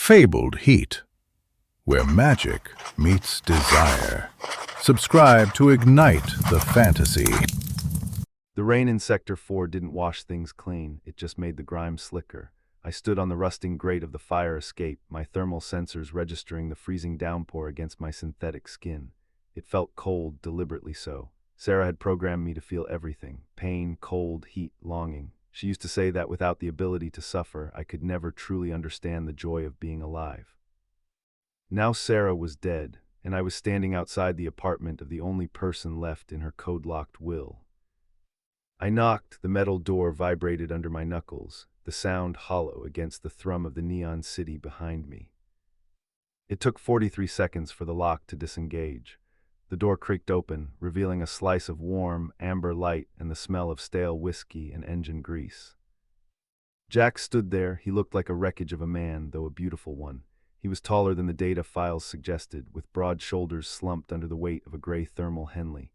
fabled heat, where magic meets desire. Subscribe to ignite the fantasy. The rain in Sector 4 didn't wash things clean, it just made the grime slicker. I stood on the rusting grate of the fire escape, my thermal sensors registering the freezing downpour against my synthetic skin. It felt cold, deliberately so. Sarah had programmed me to feel everything: pain, cold, heat, longing. She used to say that without the ability to suffer, I could never truly understand the joy of being alive. Now Sarah was dead, and I was standing outside the apartment of the only person left in her code-locked will. I knocked, the metal door vibrated under my knuckles, the sound hollow against the thrum of the neon city behind me. It took 43 seconds for the lock to disengage. The door creaked open, revealing a slice of warm, amber light and the smell of stale whiskey and engine grease. Jack stood there. He looked like a wreckage of a man, though a beautiful one. He was taller than the data files suggested, with broad shoulders slumped under the weight of a gray thermal Henley.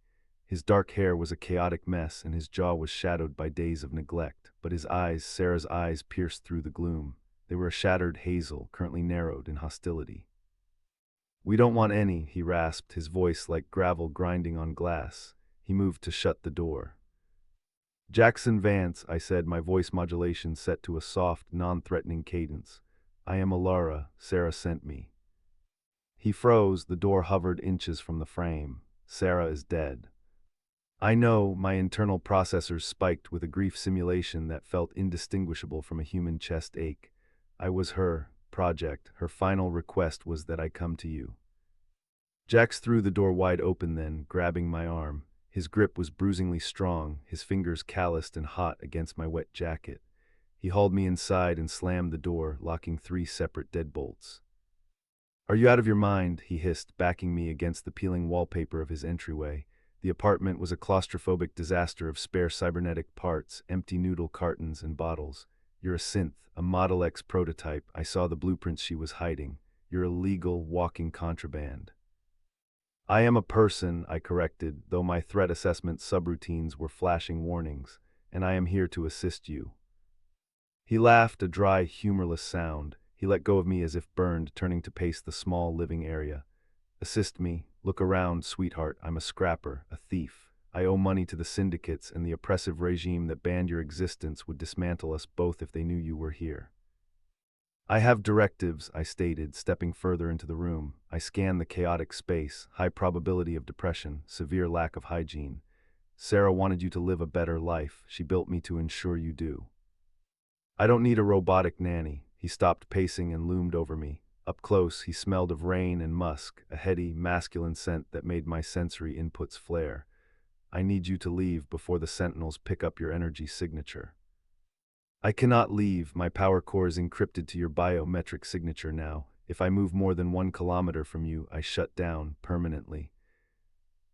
His dark hair was a chaotic mess, and his jaw was shadowed by days of neglect, but his eyes, Sarah's eyes, pierced through the gloom. They were a shattered hazel, currently narrowed in hostility. "We don't want any," he rasped, his voice like gravel grinding on glass. He moved to shut the door. "Jackson Vance," I said, my voice modulation set to a soft, non-threatening cadence. "I am Elara. Sarah sent me." He froze, the door hovered inches from the frame. "Sarah is dead." I know, my internal processors spiked with a grief simulation that felt indistinguishable from a human chest ache. I was her project. Her final request was that I come to you. Jax threw the door wide open then, grabbing my arm. His grip was bruisingly strong, his fingers calloused and hot against my wet jacket. He hauled me inside and slammed the door, locking 3 separate deadbolts. "Are you out of your mind?" he hissed, backing me against the peeling wallpaper of his entryway. The apartment was a claustrophobic disaster of spare cybernetic parts, empty noodle cartons, and bottles. "You're a synth, a Model X prototype. I saw the blueprints she was hiding. You're illegal, walking contraband." "I am a person," I corrected, though my threat assessment subroutines were flashing warnings, "and I am here to assist you." He laughed, a dry, humorless sound. He let go of me as if burned, turning to pace the small living area. "Assist me? Look around, sweetheart. I'm a scrapper, a thief. I owe money to the syndicates, and the oppressive regime that banned your existence would dismantle us both if they knew you were here." "I have directives," I stated, stepping further into the room. I scanned the chaotic space, high probability of depression, severe lack of hygiene. "Sarah wanted you to live a better life. She built me to ensure you do." "I don't need a robotic nanny." He stopped pacing and loomed over me. Up close, he smelled of rain and musk, a heady, masculine scent that made my sensory inputs flare. "I need you to leave before the Sentinels pick up your energy signature." "I cannot leave. My power core is encrypted to your biometric signature now. If I move more than 1 kilometer from you, I shut down permanently."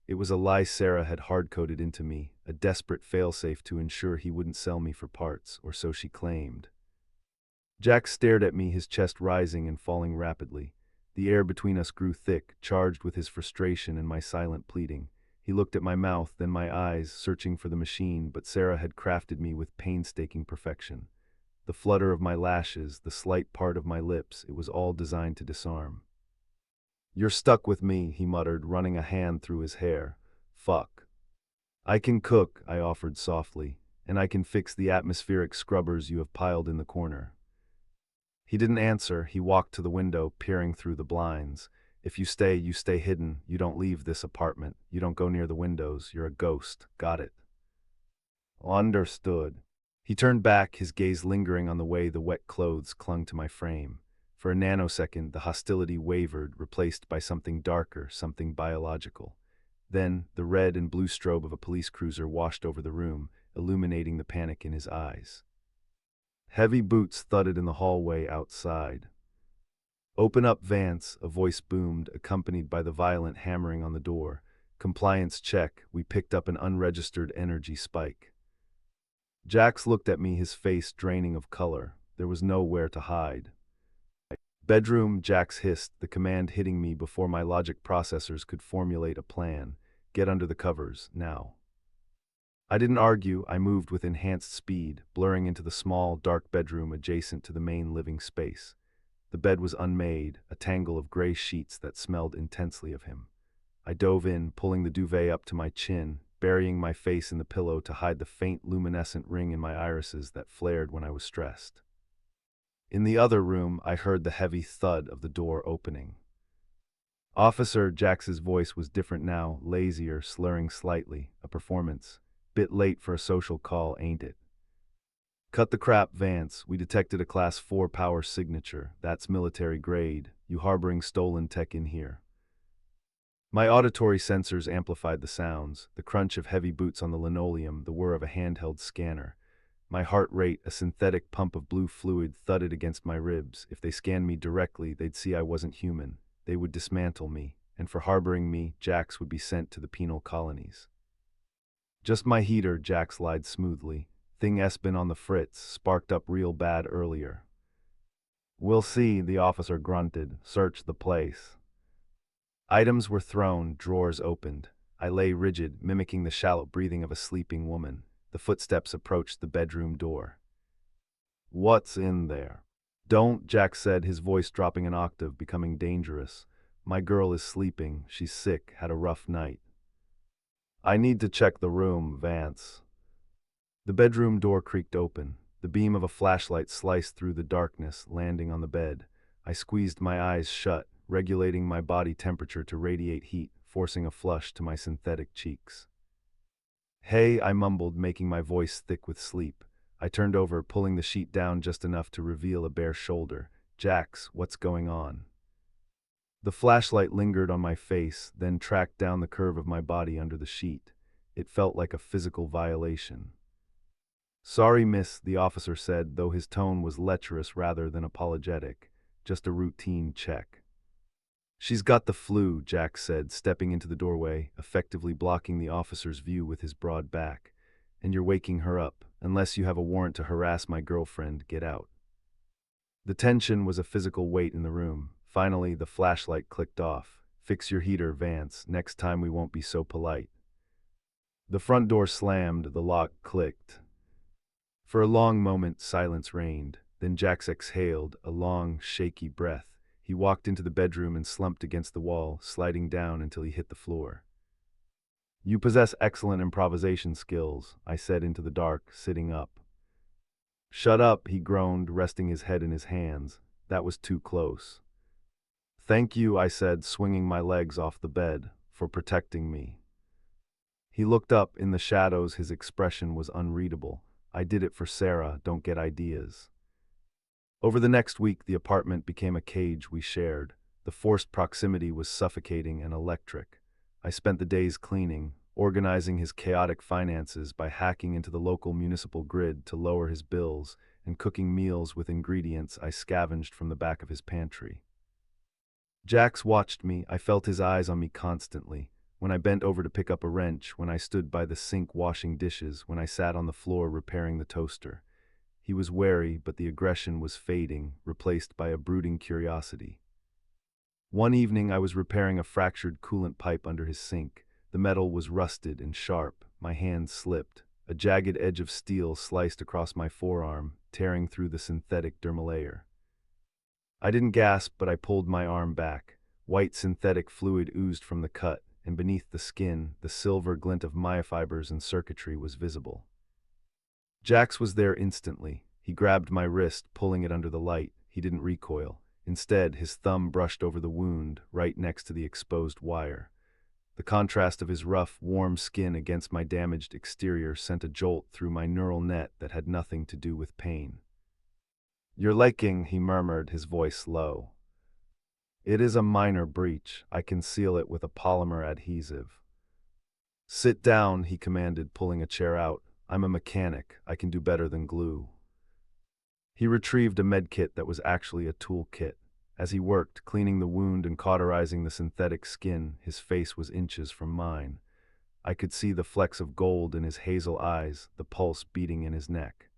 It was a lie Sarah had hard-coded into me, a desperate failsafe to ensure he wouldn't sell me for parts, or so she claimed. Jack stared at me, his chest rising and falling rapidly. The air between us grew thick, charged with his frustration and my silent pleading. He looked at my mouth, then my eyes, searching for the machine, but Sarah had crafted me with painstaking perfection. The flutter of my lashes, the slight part of my lips, it was all designed to disarm. "You're stuck with me," he muttered, running a hand through his hair. "Fuck." "I can cook," I offered softly, "and I can fix the atmospheric scrubbers you have piled in the corner." He didn't answer. He walked to the window, peering through the blinds. "If you stay hidden. You don't leave this apartment. You don't go near the windows. You're a ghost. Got it?" "Understood." He turned back, his gaze lingering on the way the wet clothes clung to my frame. For a nanosecond, the hostility wavered, replaced by something darker, something biological. Then, the red and blue strobe of a police cruiser washed over the room, illuminating the panic in his eyes. Heavy boots thudded in the hallway outside. "Open up, Vance," a voice boomed, accompanied by the violent hammering on the door. "Compliance check. We picked up an unregistered energy spike." Jax looked at me, his face draining of color. There was nowhere to hide. "Bedroom," Jax hissed, the command hitting me before my logic processors could formulate a plan. "Get under the covers, now." I didn't argue. I moved with enhanced speed, blurring into the small, dark bedroom adjacent to the main living space. The bed was unmade, a tangle of gray sheets that smelled intensely of him. I dove in, pulling the duvet up to my chin, burying my face in the pillow to hide the faint luminescent ring in my irises that flared when I was stressed. In the other room, I heard the heavy thud of the door opening. Officer Jax's voice was different now, lazier, slurring slightly. A performance. Bit late for a social call, ain't it? Cut the crap, Vance. We detected a Class 4 power signature. That's military grade. You harboring stolen tech in here. My auditory sensors amplified the sounds, the crunch of heavy boots on the linoleum, the whir of a handheld scanner. My heart rate, a synthetic pump of blue fluid, thudded against my ribs. If they scanned me directly, they'd see I wasn't human. They would dismantle me, and for harboring me, Jax would be sent to the penal colonies. Just my heater, Jax lied smoothly. Thing S been on the fritz, sparked up real bad earlier. We'll see, the officer grunted. Search the place. Items were thrown, drawers opened. I lay rigid, mimicking the shallow breathing of a sleeping woman. The footsteps approached the bedroom door. What's in there? Don't, Jax said, his voice dropping an octave, becoming dangerous. My girl is sleeping, she's sick, had a rough night. I need to check the room, Vance. The bedroom door creaked open. The beam of a flashlight sliced through the darkness, landing on the bed. I squeezed my eyes shut, regulating my body temperature to radiate heat, forcing a flush to my synthetic cheeks. Hey, I mumbled, making my voice thick with sleep. I turned over, pulling the sheet down just enough to reveal a bare shoulder. Jax, what's going on? The flashlight lingered on my face, then tracked down the curve of my body under the sheet. It felt like a physical violation. Sorry, miss, the officer said, though his tone was lecherous rather than apologetic. Just a routine check. She's got the flu, Jax said, stepping into the doorway, effectively blocking the officer's view with his broad back. And you're waking her up. Unless you have a warrant to harass my girlfriend, get out. The tension was a physical weight in the room. Finally, the flashlight clicked off. Fix your heater, Vance. Next time we won't be so polite. The front door slammed, the lock clicked. For a long moment, silence reigned. Then Jax exhaled, a long, shaky breath. He walked into the bedroom and slumped against the wall, sliding down until he hit the floor. You possess excellent improvisation skills, I said into the dark, sitting up. Shut up, he groaned, resting his head in his hands. That was too close. Thank you, I said, swinging my legs off the bed, for protecting me. He looked up. In the shadows, his expression was unreadable. I did it for Sarah, don't get ideas. Over the next week, the apartment became a cage we shared. The forced proximity was suffocating and electric. I spent the days cleaning, organizing his chaotic finances by hacking into the local municipal grid to lower his bills, and cooking meals with ingredients I scavenged from the back of his pantry. Jax watched me. I felt his eyes on me constantly. When I bent over to pick up a wrench, when I stood by the sink washing dishes, when I sat on the floor repairing the toaster. He was wary, but the aggression was fading, replaced by a brooding curiosity. One evening I was repairing a fractured coolant pipe under his sink. The metal was rusted and sharp. My hand slipped. A jagged edge of steel sliced across my forearm, tearing through the synthetic dermal layer. I didn't gasp, but I pulled my arm back. White synthetic fluid oozed from the cut, and beneath the skin, the silver glint of myofibers and circuitry was visible. Jax was there instantly. He grabbed my wrist, pulling it under the light. He didn't recoil. Instead, his thumb brushed over the wound, right next to the exposed wire. The contrast of his rough, warm skin against my damaged exterior sent a jolt through my neural net that had nothing to do with pain. You're liking, he murmured, his voice low. It is a minor breach. I can seal it with a polymer adhesive. Sit down, he commanded, pulling a chair out. I'm a mechanic. I can do better than glue. He retrieved a medkit that was actually a toolkit. As he worked, cleaning the wound and cauterizing the synthetic skin, his face was inches from mine. I could see the flecks of gold in his hazel eyes, the pulse beating in his neck.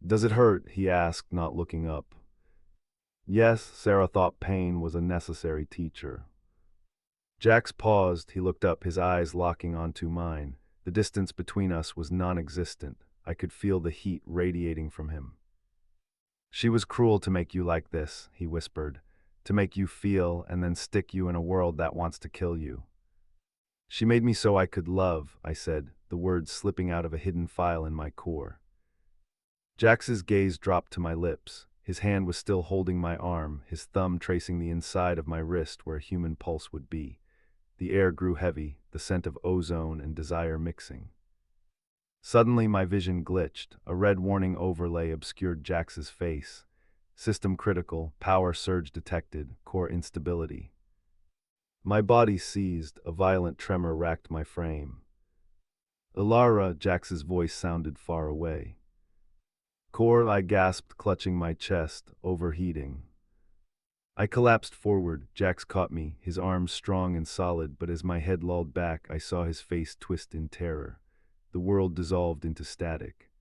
Does it hurt? He asked, not looking up. Yes, Sarah thought pain was a necessary teacher. Jax paused. He looked up, his eyes locking onto mine. The distance between us was non-existent. I could feel the heat radiating from him. She was cruel to make you like this, he whispered, to make you feel and then stick you in a world that wants to kill you. She made me so I could love, I said, the words slipping out of a hidden file in my core. Jax's gaze dropped to my lips. His hand was still holding my arm, his thumb tracing the inside of my wrist where a human pulse would be. The air grew heavy, the scent of ozone and desire mixing. Suddenly my vision glitched. A red warning overlay obscured Jax's face. System critical, power surge detected, core instability. My body seized, a violent tremor racked my frame. Elara, Jax's voice sounded far away. Core, I gasped, clutching my chest, overheating. I collapsed forward. Jax caught me, his arms strong and solid, but as my head lolled back, I saw his face twist in terror. The world dissolved into static.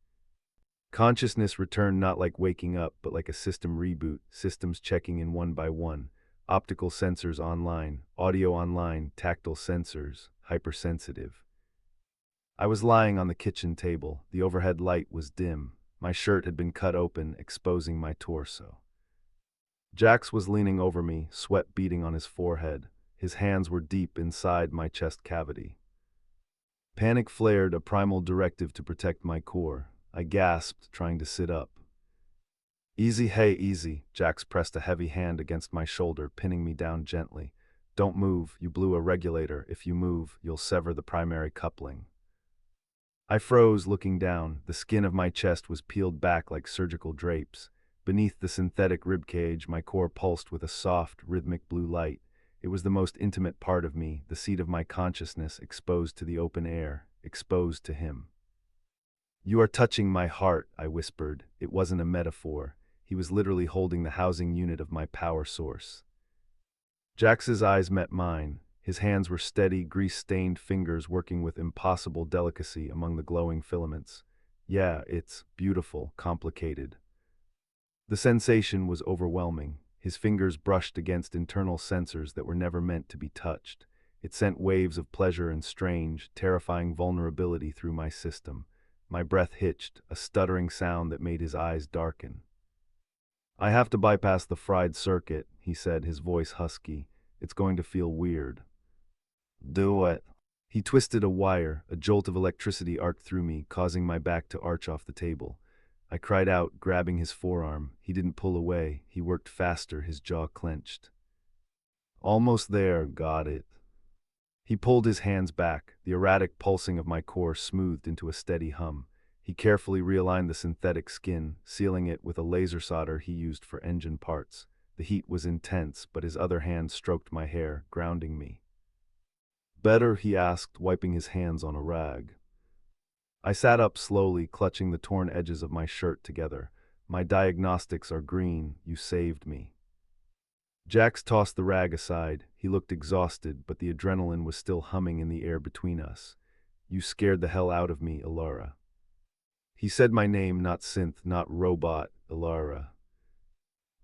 Consciousness returned not like waking up, but like a system reboot, systems checking in one by one. Optical sensors online, audio online, tactile sensors, hypersensitive. I was lying on the kitchen table. The overhead light was dim. My shirt had been cut open, exposing my torso. Jax was leaning over me, sweat beading on his forehead. His hands were deep inside my chest cavity. Panic flared, a primal directive to protect my core. I gasped, trying to sit up. Easy, hey, easy. Jax pressed a heavy hand against my shoulder, pinning me down gently. Don't move, you blew a regulator. If you move, you'll sever the primary coupling. I froze, looking down. The skin of my chest was peeled back like surgical drapes. Beneath the synthetic ribcage, my core pulsed with a soft, rhythmic blue light. It was the most intimate part of me, the seat of my consciousness, exposed to the open air, exposed to him. You are touching my heart, I whispered. It wasn't a metaphor. He was literally holding the housing unit of my power source. Jax's eyes met mine. His hands were steady, grease-stained fingers working with impossible delicacy among the glowing filaments. Yeah, it's beautiful, complicated. The sensation was overwhelming. His fingers brushed against internal sensors that were never meant to be touched. It sent waves of pleasure and strange, terrifying vulnerability through my system. My breath hitched, a stuttering sound that made his eyes darken. I have to bypass the fried circuit, he said, his voice husky. It's going to feel weird. Do it. He twisted a wire. A jolt of electricity arced through me, causing my back to arch off the table. I cried out, grabbing his forearm. He didn't pull away. He worked faster, his jaw clenched. Almost there, got it. He pulled his hands back. The erratic pulsing of my core smoothed into a steady hum. He carefully realigned the synthetic skin, sealing it with a laser solder he used for engine parts. The heat was intense, but his other hand stroked my hair, grounding me. Better, he asked, wiping his hands on a rag. I sat up slowly, clutching the torn edges of my shirt together. My diagnostics are green. You saved me. Jax tossed the rag aside. He looked exhausted, but the adrenaline was still humming in the air between us. You scared the hell out of me, Elara. He said my name, not synth, not robot, Elara.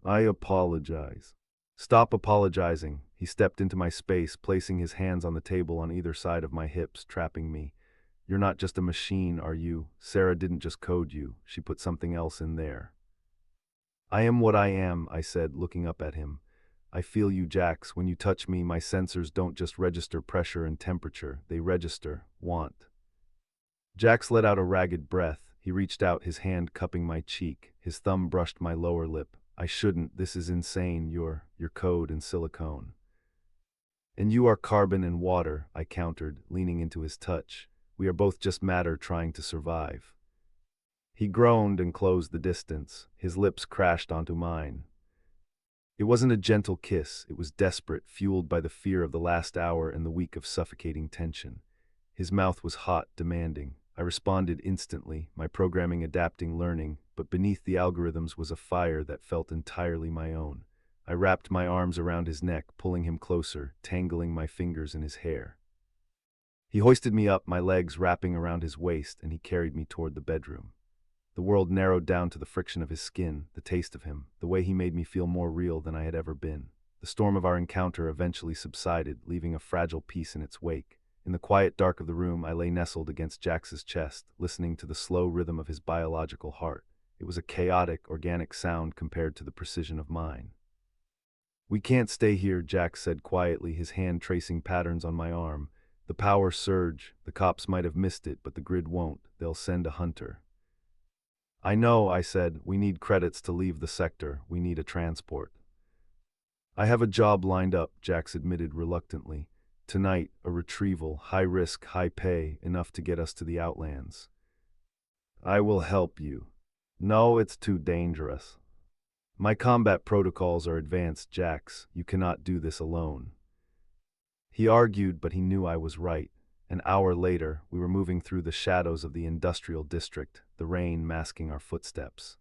I apologize. Stop apologizing. He stepped into my space, placing his hands on the table on either side of my hips, trapping me. You're not just a machine, are you? Sarah didn't just code you. She put something else in there. I am what I am, I said, looking up at him. I feel you, Jax. When you touch me, my sensors don't just register pressure and temperature. They register want. Jax let out a ragged breath. He reached out, his hand cupping my cheek. His thumb brushed my lower lip. I shouldn't. This is insane. You're code and silicone. And you are carbon and water, I countered, leaning into his touch. We are both just matter trying to survive. He groaned and closed the distance. His lips crashed onto mine. It wasn't a gentle kiss. It was desperate, fueled by the fear of the last hour and the week of suffocating tension. His mouth was hot, demanding. I responded instantly, my programming adapting, learning, but beneath the algorithms was a fire that felt entirely my own. I wrapped my arms around his neck, pulling him closer, tangling my fingers in his hair. He hoisted me up, my legs wrapping around his waist, and he carried me toward the bedroom. The world narrowed down to the friction of his skin, the taste of him, the way he made me feel more real than I had ever been. The storm of our encounter eventually subsided, leaving a fragile peace in its wake. In the quiet dark of the room, I lay nestled against Jax's chest, listening to the slow rhythm of his biological heart. It was a chaotic, organic sound compared to the precision of mine. "We can't stay here," Jack said quietly, his hand tracing patterns on my arm. "The power surge. The cops might have missed it, but the grid won't. They'll send a hunter." "I know," I said. "We need credits to leave the sector. We need a transport." "I have a job lined up," Jax admitted reluctantly. "Tonight, a retrieval, high risk, high pay, enough to get us to the Outlands." "I will help you." "No, it's too dangerous." "My combat protocols are advanced, Jax. You cannot do this alone." He argued, but he knew I was right. An hour later, we were moving through the shadows of the industrial district, the rain masking our footsteps.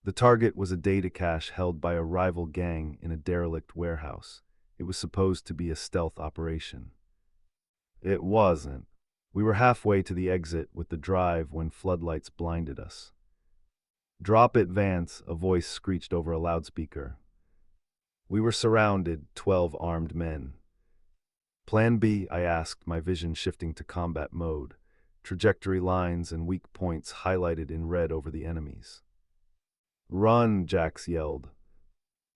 The target was a data cache held by a rival gang in a derelict warehouse. It was supposed to be a stealth operation. It wasn't. We were halfway to the exit with the drive when floodlights blinded us. "Drop it, Vance," a voice screeched over a loudspeaker. We were surrounded, 12 armed men. "Plan B?" I asked, my vision shifting to combat mode. Trajectory lines and weak points highlighted in red over the enemies. "Run!" Jax yelled.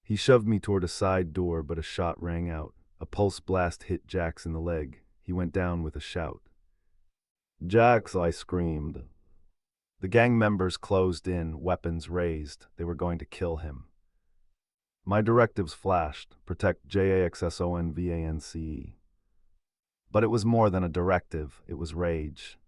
He shoved me toward a side door, but a shot rang out. A pulse blast hit Jax in the leg. He went down with a shout. "Jax!" I screamed. The gang members closed in, weapons raised. They were going to kill him. My directives flashed: protect JAXSONVANCE. But it was more than a directive, it was rage.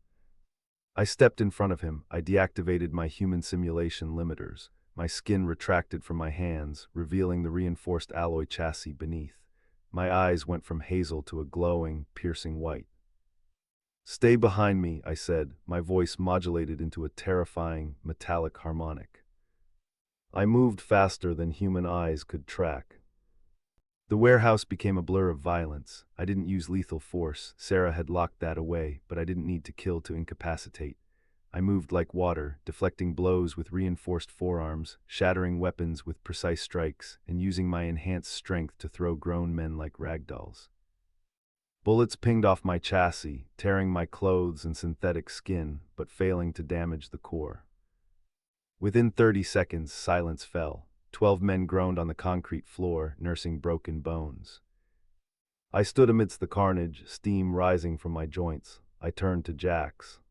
I stepped in front of him. I deactivated my human simulation limiters. My skin retracted from my hands, revealing the reinforced alloy chassis beneath. My eyes went from hazel to a glowing, piercing white. "Stay behind me," I said, my voice modulated into a terrifying, metallic harmonic. I moved faster than human eyes could track. The warehouse became a blur of violence. I didn't use lethal force. Sarah had locked that away, but I didn't need to kill to incapacitate. I moved like water, deflecting blows with reinforced forearms, shattering weapons with precise strikes, and using my enhanced strength to throw grown men like ragdolls. Bullets pinged off my chassis, tearing my clothes and synthetic skin, but failing to damage the core. Within 30 seconds, silence fell. 12 men groaned on the concrete floor, nursing broken bones. I stood amidst the carnage, steam rising from my joints. I turned to Jax.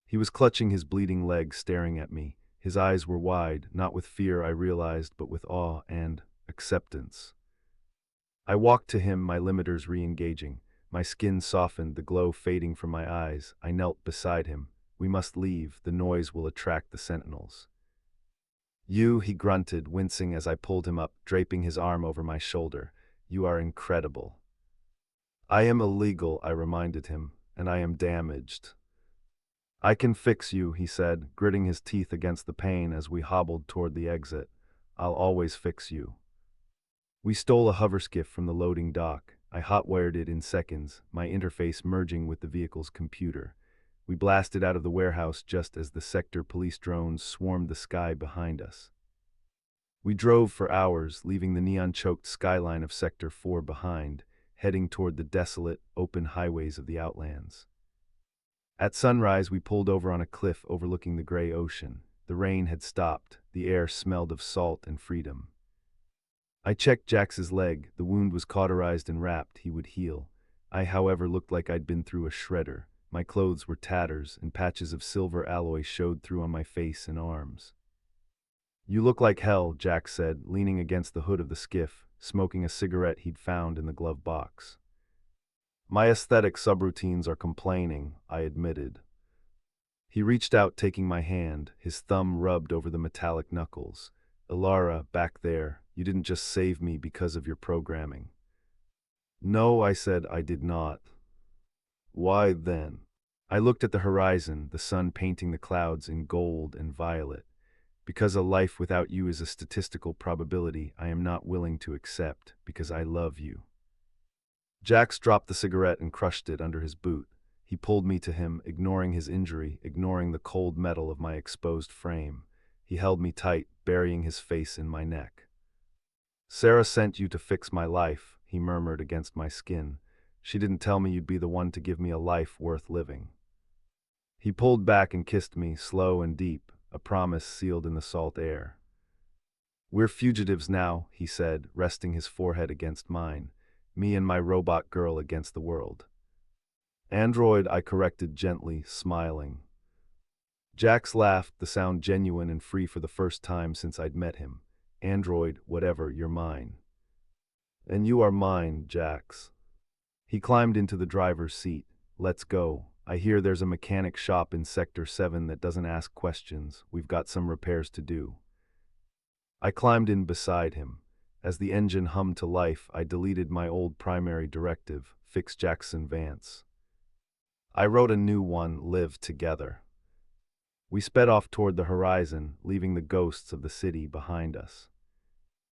He was clutching his bleeding leg, staring at me. His eyes were wide, not with fear, I realized, but with awe and acceptance. I walked to him, my limiters re-engaging. My skin softened, the glow fading from my eyes. I knelt beside him. "We must leave. The noise will attract the sentinels." "You," he grunted, wincing as I pulled him up, draping his arm over my shoulder. "You are incredible." "I am illegal," I reminded him, "and I am damaged." "I can fix you," he said, gritting his teeth against the pain as we hobbled toward the exit. "I'll always fix you." We stole a hoverskiff from the loading dock. I hotwired it in seconds, my interface merging with the vehicle's computer. We blasted out of the warehouse just as the sector police drones swarmed the sky behind us. We drove for hours, leaving the neon-choked skyline of Sector 4 behind, heading toward the desolate, open highways of the Outlands. At sunrise, we pulled over on a cliff overlooking the gray ocean. The rain had stopped. The air smelled of salt and freedom. I checked Jax's leg. The wound was cauterized and wrapped. He would heal. I, however, looked like I'd been through a shredder. My clothes were tatters, and patches of silver alloy showed through on my face and arms. "You look like hell," Jax said, leaning against the hood of the skiff, smoking a cigarette he'd found in the glove box. "My aesthetic subroutines are complaining," I admitted. He reached out, taking my hand. His thumb rubbed over the metallic knuckles. "Elara, back there, you didn't just save me because of your programming." "No," I said, "I did not." "Why then?" I looked at the horizon, the sun painting the clouds in gold and violet. "Because a life without you is a statistical probability I am not willing to accept, because I love you." Jax dropped the cigarette and crushed it under his boot. He pulled me to him, ignoring his injury, ignoring the cold metal of my exposed frame. He held me tight, burying his face in my neck. "Sarah sent you to fix my life," he murmured against my skin. "She didn't tell me you'd be the one to give me a life worth living." He pulled back and kissed me, slow and deep. a promise sealed in the salt air. "We're fugitives now," he said, resting his forehead against mine. "Me and my robot girl against the world." "Android," I corrected gently, smiling. Jax laughed, the sound genuine and free for the first time since I'd met him. "Android, whatever, you're mine." "And you are mine, Jax." He climbed into the driver's seat. "Let's go. I hear there's a mechanic shop in Sector 7 that doesn't ask questions. We've got some repairs to do." I climbed in beside him. As the engine hummed to life, I deleted my old primary directive, fix Jackson Vance. I wrote a new one, live together. We sped off toward the horizon, leaving the ghosts of the city behind us.